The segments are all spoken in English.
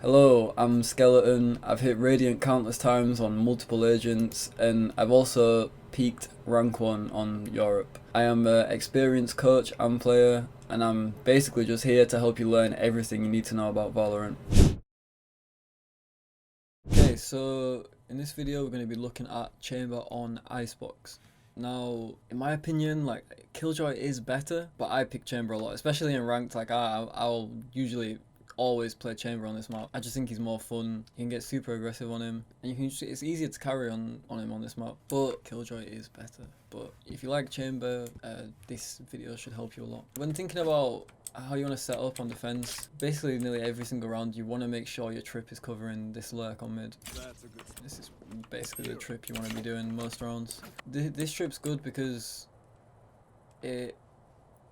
Hello, I'm Skeleton. I've hit Radiant countless times on multiple agents, and I've also peaked rank 1 on Europe. I am an experienced coach and player, and I'm basically just here to help you learn everything you need to know about Valorant. Okay, so in this video we're going to be looking at Chamber on IceBox. Now, in my opinion, like, Killjoy is better, but I pick Chamber a lot, especially in ranked. Like, I'll usually always play Chamber on this map. I just think he's more fun. You can get super aggressive on him, and you can just, it's easier to carry on him on this map. But Killjoy is better. But if you like Chamber, this video should help you a lot. When thinking about how you want to set up on defense, basically nearly every single round you want to make sure your trip is covering this lurk on mid. This is basically the trip you want to be doing most rounds. This trip's good because it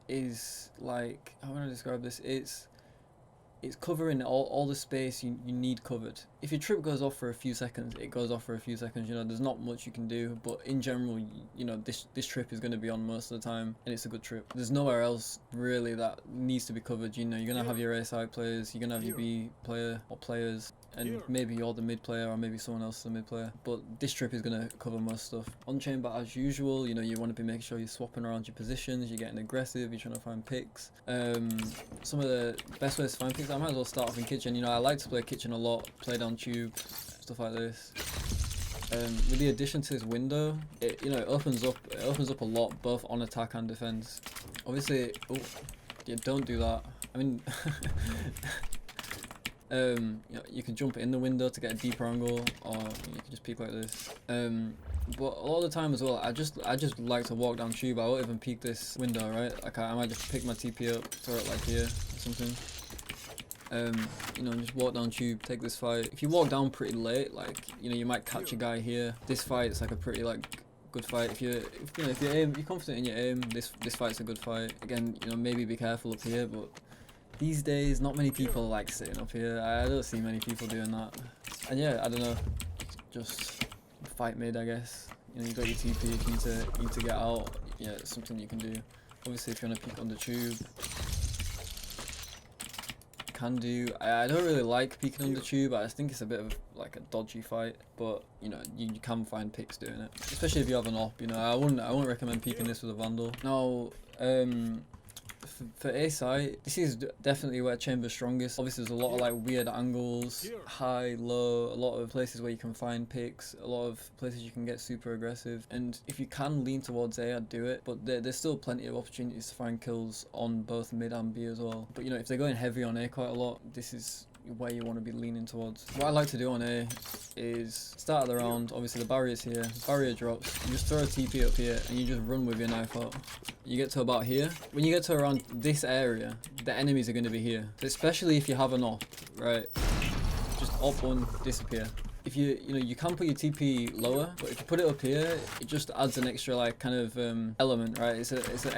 is like, how would I describe this? It's covering all the space you need covered. If your trip goes off for a few seconds, it goes off for a few seconds. You know, there's not much you can do, but in general, you know, this trip is going to be on most of the time, and it's a good trip. There's nowhere else really that needs to be covered. You know, you're gonna have your A side players, you're gonna have your B player or players, and maybe you're the mid player, or maybe someone else is the mid player. But this trip is gonna cover most stuff. On Chamber, as usual, you know, you want to be making sure you're swapping around your positions, you're getting aggressive, you're trying to find picks. Some of the best ways to find picks, I might as well start off in kitchen. You know, I like to play kitchen a lot, play down tube, stuff like this. With the addition to this window, it opens up a lot, both on attack and defense. Obviously, oh, yeah, don't do that. I mean, you know, you can jump in the window to get a deeper angle, or you can just peek like this. But a lot of the time as well, I just like to walk down tube. I won't even peek this window, right? Like I might just pick my TP up, throw it like here or something. You know, just walk down tube, take this fight. If you walk down pretty late, like, you know, you might catch a guy here. This fight is like a pretty good fight. If you're confident in your aim, this fight's a good fight. Again, you know, maybe be careful up here, but these days not many people like sitting up here. I don't see many people doing that. And yeah, I don't know, just fight mid, I guess. You know, you got your TP, if you need to get out. Yeah, it's something you can do. Obviously, if you want to peek on the tube, can do. I don't really like peeking on the tube. I just think it's a bit of like a dodgy fight, but you know, you can find picks doing it, especially if you have an op. You know, I wouldn't recommend peeking this with a vandal. Now, for A side, this is definitely where Chamber's strongest. Obviously, there's a lot of like weird angles, high, low, a lot of places where you can find picks, a lot of places you can get super aggressive. And if you can lean towards A, I'd do it. But there's still plenty of opportunities to find kills on both mid and B as well. But you know, if they're going heavy on A quite a lot, this is where you want to be leaning towards. What I like to do on A is start of the round, obviously the barrier's here, barrier drops, you just throw a TP up here and you just run with your knife out. You get to about here. When you get to around this area, the enemies are going to be here. So especially if you have an op, right? Just op one, disappear. If you know, you can put your TP lower, but if you put it up here, it just adds an extra like kind of element, right? It's an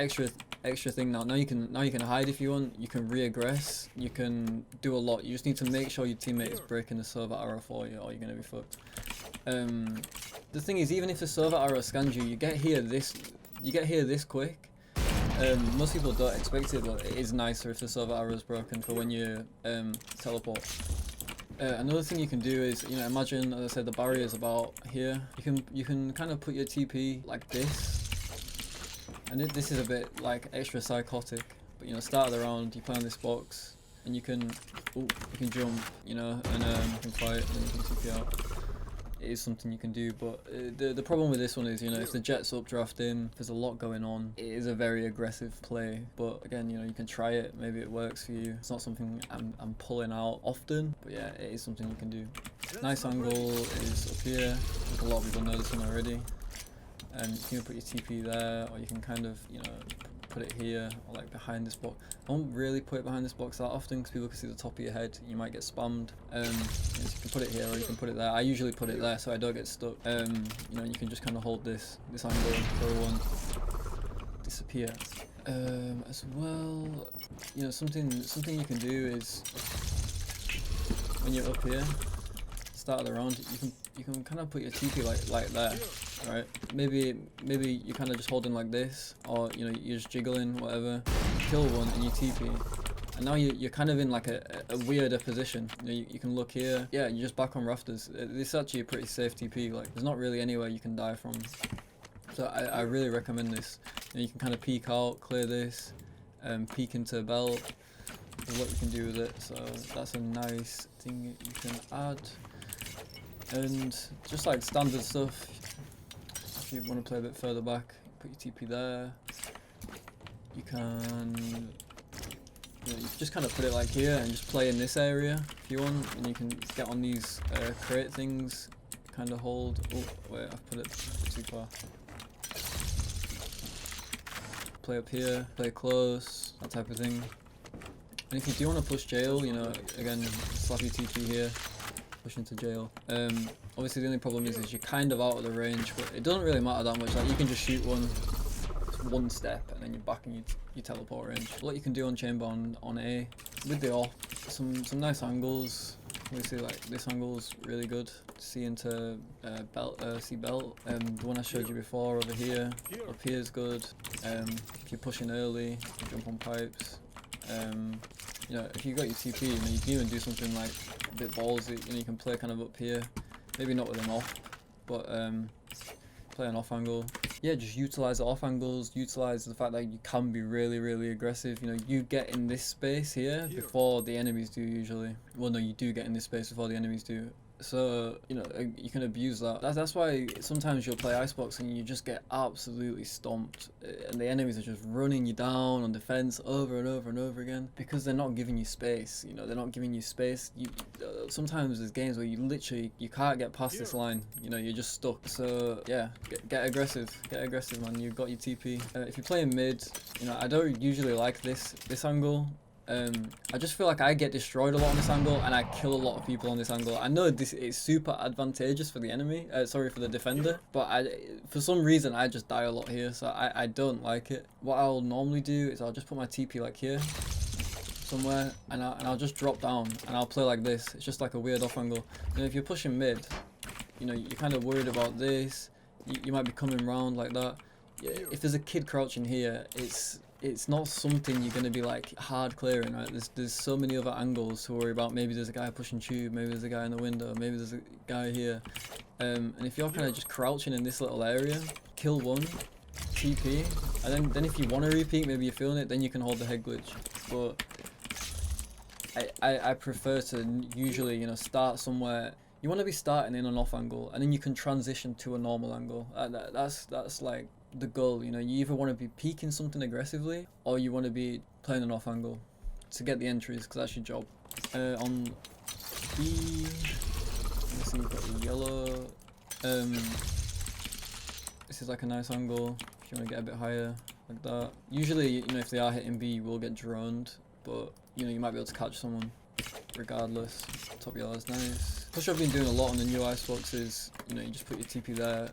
extra thing now. Now you can hide if you want. You can re-aggress. You can do a lot. You just need to make sure your teammate is breaking the server arrow for you, or you're gonna be fucked. The thing is, even if the server arrow scans you, you get here this quick. Most people don't expect it, but it is nicer if the server arrow is broken for when you teleport. Another thing you can do is, you know, imagine, as I said, the barrier is about here. You can kind of put your TP like this, and this is a bit like extra psychotic. But you know, start of the round, you play on this box, and you can jump, you know, and you can fight, and you can TP out. It is something you can do, but the problem with this one is, you know, if the jet's updrafting, there's a lot going on. It is a very aggressive play, but again, you know, you can try it. Maybe it works for you. It's not something I'm pulling out often, but yeah, it is something you can do. Nice angle is up here. I think a lot of people know this one already. And you can put your TP there, or you can kind of, you know, put it here, or like behind this box. I won't really put it behind this box that often because people can see the top of your head. You might get spammed. You can put it here, or you can put it there. I usually put it there so I don't get stuck. You know, you can just kind of hold this angle, throw one, disappear. As well, you know, something you can do is when you're up here, start of the round, you can kind of put your TP like there. Right, maybe you're kind of just holding like this, or you know, you're just jiggling, whatever. Kill one and you TP, and now you're kind of in like a weirder position. You know, you can look here, yeah, you're just back on rafters. This is actually a pretty safe TP. Like there's not really anywhere you can die from, so I really recommend this. You know, you can kind of peek out, clear this, peek into belt. There's what you can do with it, so that's a nice thing you can add. And just like standard stuff, if you want to play a bit further back, put your TP there. You can, you can just kind of put it like here and just play in this area if you want, and you can get on these crate things, kind of hold. Oh wait, I've put it too far. Play up here, play close, that type of thing. And if you do want to push jail, you know, again, slap your TP here, push into jail. Obviously the only problem is you're kind of out of the range, but it doesn't really matter that much. Like you can just shoot one step and then you're back in your teleport range. What you can do on chamber on A with the AWP, some nice angles. Obviously like this angle's really good to see into belt. The one I showed you before over here, up here is good. If you're pushing early, you jump on pipes. You know, if you got your TP, you know, you can even do something like a bit ballsy. You know, you can play kind of up here, maybe not with an off, but play an off angle. Yeah, just utilize the off angles, utilize the fact that you can be really aggressive. You know, you get in this space here before the enemies do usually. Well, no, you do get in this space before the enemies do. So, you know, you can abuse that. That's why sometimes you'll play IceBox and you just get absolutely stomped. And the enemies are just running you down on defense over and over again. Because they're not giving you space. You know, they're not giving you space. Sometimes there's games where you can't get past this line. You know, you're just stuck. So, yeah, get aggressive. Get aggressive, man. You've got your TP. If you're playing mid, you know, I don't usually like this angle. I just feel like I get destroyed a lot on this angle and I kill a lot of people on this angle. I know this is super advantageous for the enemy, sorry, for the defender, but for some reason I just die a lot here, so I don't like it. What I'll normally do is I'll just put my TP like here somewhere and I'll just drop down and I'll play like this. It's just like a weird off angle. And if you're pushing mid, you know, you're kind of worried about this. You might be coming round like that. If there's a kid crouching here, it's not something you're going to be like hard clearing, right? There's so many other angles to worry about. Maybe there's a guy pushing tube, maybe there's a guy in the window, maybe there's a guy here. And if you're kind of just crouching in this little area, kill one, TP, and then if you want to repeat, maybe you're feeling it, then you can hold the head glitch. But I prefer to usually, you know, start somewhere. You want to be starting in an off angle, and then you can transition to a normal angle. That's like the goal. You know, you either want to be peeking something aggressively or you want to be playing an off angle to get the entries, because that's your job. On B, let's see, we've got the yellow. This is like a nice angle if you want to get a bit higher like that. Usually, you know, if they are hitting B, you will get droned, but you know, you might be able to catch someone regardless. Top yellow is nice. Push I've been doing a lot on the new IceBox is, you know, you just put your TP there.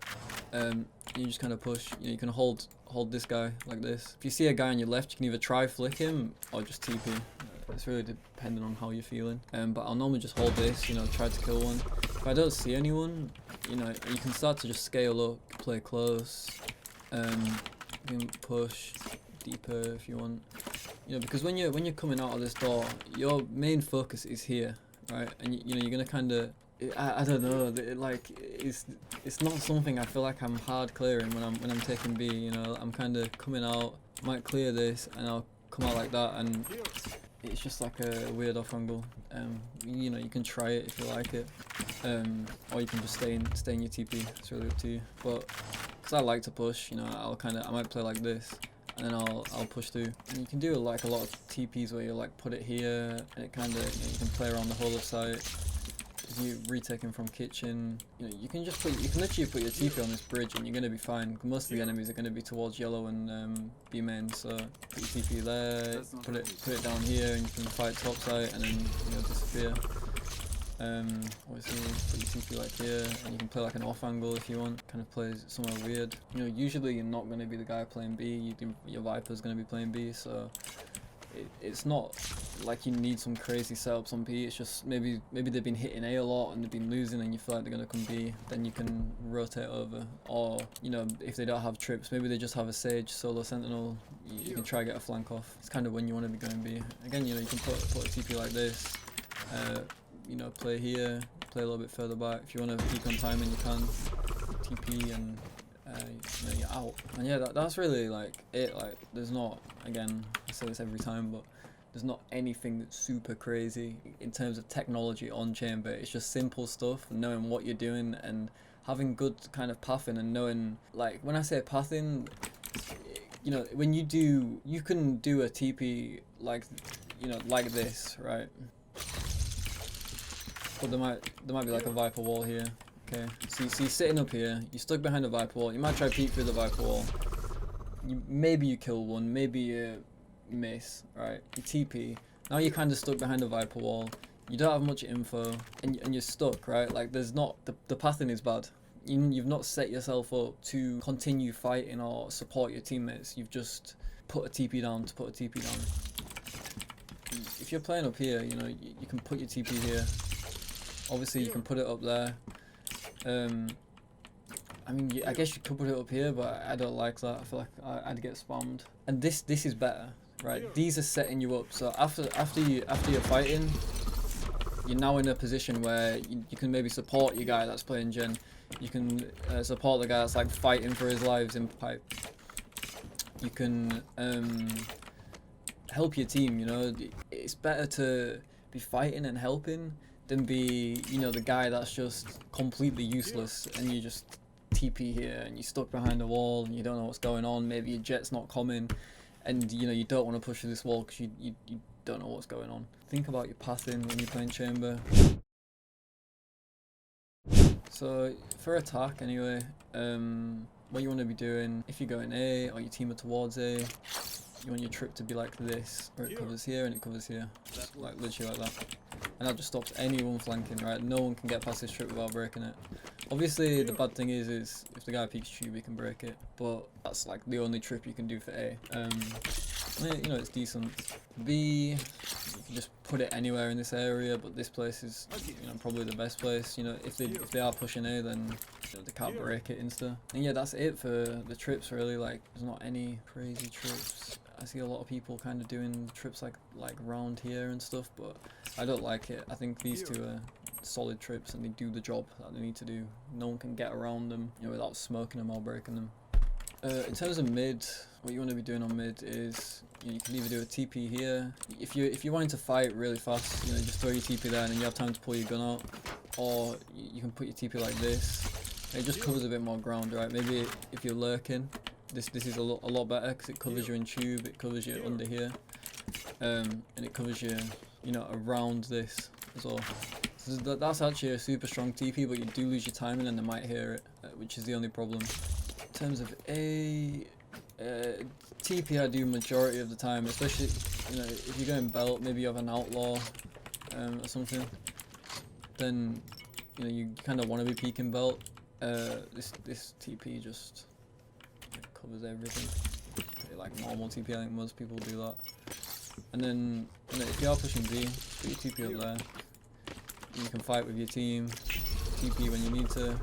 You just kind of push. You know, you can hold this guy like this. If you see a guy on your left, you can either try flick him or just TP. It's really dependent on how you're feeling. But I'll normally just hold this, you know, try to kill one. If I don't see anyone, you know, you can start to just scale up, play close, you can push deeper if you want. You know, because when you're coming out of this door, your main focus is here, right? And you know, you're gonna kind of, I don't know, it's not something I feel like I'm hard clearing when I'm taking B. You know, I'm kind of coming out, might clear this, and I'll come out like that, and it's just like a weird off angle. You know, you can try it if you like it, or you can just stay in your TP. It's really up to you. But because I like to push, you know, I might play like this, and then I'll push through. And you can do like a lot of TPs where you like put it here, and it kind of, you know, you can play around the whole of site. If you retake him from kitchen, you know, you can literally put your TP on this bridge and you're gonna be fine. Most of the enemies are gonna be towards yellow and B main, so put your TP there, put it down here, and you can fight top side and then, you know, disappear. Obviously put your TP like here, and you can play like an off angle if you want, kind of play somewhere weird. You know, usually you're not gonna be the guy playing B. Your Viper's gonna be playing B, so it's not like you need some crazy setups on B. It's just maybe they've been hitting A a lot and they've been losing, and you feel like they're gonna come B. Then you can rotate over, or you know, if they don't have trips, maybe they just have a Sage solo Sentinel. You can try to get a flank off. It's kind of when you want to be going B. Again, you know, you can put a TP like this. You know, play here, play a little bit further back. If you want to peek on timing, you can TP and. You know, you're out. And yeah, that's really like it. Like, there's not, again, I say this every time, but there's not anything that's super crazy in terms of technology on Chamber. It's just simple stuff, knowing what you're doing and having good kind of pathing, and knowing, like, when I say pathing, you know, when you can do a TP like, you know, like this, right? But there might be like a Viper wall here. Okay, so you're sitting up here, you're stuck behind a Viper wall, you might try to peek through the Viper wall, maybe you kill one, maybe you miss, right, you TP, now you're kind of stuck behind a Viper wall, you don't have much info, and you're stuck, right, like there's not, the pathing is bad, you've not set yourself up to continue fighting or support your teammates, you've just put a TP down to put a TP down. If you're playing up here, you know, you can put your TP here, obviously you can put it up there. I mean, I guess you could put it up here, but I don't like that. I feel like I'd get spammed. And this is better, right? These are setting you up. So after you're fighting, you're now in a position where you can maybe support your guy that's playing Gen. You can support the guy that's like fighting for his lives in pipe. You can help your team. You know, it's better to be fighting and helping than be, you know, the guy that's just completely useless and you just TP here and you're stuck behind a wall and you don't know what's going on. Maybe your jet's not coming and, you know, you don't want to push through this wall because you don't know what's going on. Think about your pathing when you're playing Chamber. So for attack anyway, what you want to be doing, if you're going A or your team are towards A, you want your trip to be like this, where it covers here and it covers here, just like literally like that. And that just stops anyone flanking, right? No one can get past this trip without breaking it. Obviously, the bad thing is if the guy peeks tube, he can break it. But that's like the only trip you can do for A. You know, it's decent. B, you can just put it anywhere in this area, but this place is, you know, probably the best place. You know, if they are pushing A, then you know, they can't break it insta. And yeah, that's it for the trips really. Like, there's not any crazy trips. I see a lot of people kind of doing trips like round here and stuff, but I don't like it. I think these two are solid trips and they do the job that they need to do. No one can get around them, you know, without smoking them or breaking them. In terms of mid, what you want to be doing on mid is you can either do a TP here. If you're wanting to fight really fast, you know, just throw your TP there and then you have time to pull your gun out, or you can put your TP like this. It just covers a bit more ground, right? Maybe if you're lurking. This is a lot better because it covers you in tube, it covers you under here, and it covers you, you know, around this as well. So that's actually a super strong TP, but you do lose your timing and they might hear it, which is the only problem. In terms of A, TP I do majority of the time, especially, you know, if you're going belt, maybe you have an outlaw or something, then, you know, you kind of want to be peeking belt. This TP just covers everything. Like normal TP, I think most people do that. And then if you are pushing B, put your TP up there. You can fight with your team, TP when you need to,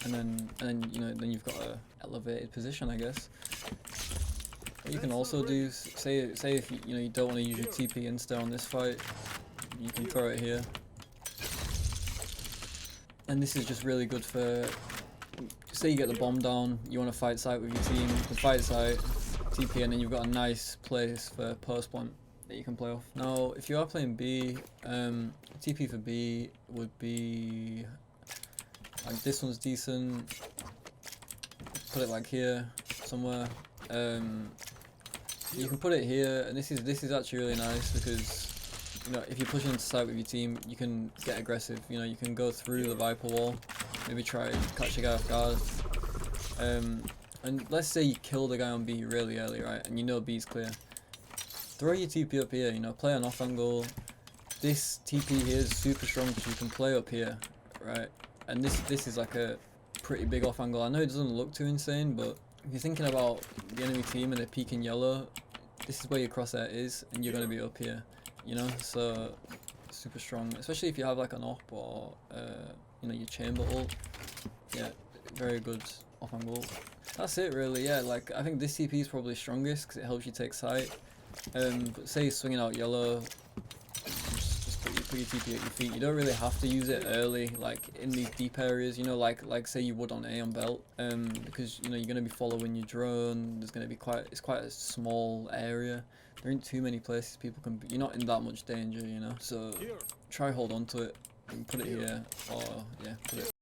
and then you know, then you've got a elevated position, I guess. What you can also do, say if you know you don't want to use your TP insta on this fight, you can throw it here. And this is just really good for, say you get the bomb down, you want to fight site with your team, you can fight site, TP, and then you've got a nice place for post plant that you can play off. Now, if you are playing B, TP for B would be, like this one's decent, put it like here, somewhere. You can put it here, and this is actually really nice because, you know, if you're pushing into site with your team, you can get aggressive. You know, you can go through the Viper wall, maybe try to catch a guy off guard. And let's say you kill the guy on B really early, right? And you know B's clear. Throw your TP up here, you know, play an off angle. This TP here is super strong because you can play up here, right? And this is like a pretty big off angle. I know it doesn't look too insane, but if you're thinking about the enemy team and they're peeking yellow, this is where your crosshair is, and you're gonna be up here, you know. So super strong, especially if you have like an op or you know, your chamber ult. Yeah, very good off angle. That's it really. Yeah, like I think this TP is probably strongest because it helps you take sight. But say you're swinging out yellow, just put your TP at your feet. You don't really have to use it early, like in these deep areas, you know, like say you would on A on belt, because you know you're gonna be following your drone. There's gonna be it's quite a small area. There ain't too many places people can be. You're not in that much danger, you know. So try hold on to it and put it here, or yeah, put it